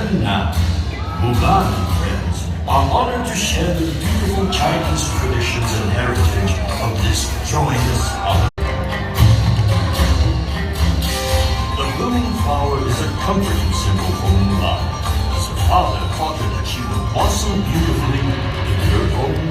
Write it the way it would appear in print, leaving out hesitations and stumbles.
And now, Mulan friends are honored to share the beautiful Chinese traditions and heritage of this joyous holiday. The blooming flower is a comforting symbol for Mulan, as her father taught her that she would blossom beautifully in her own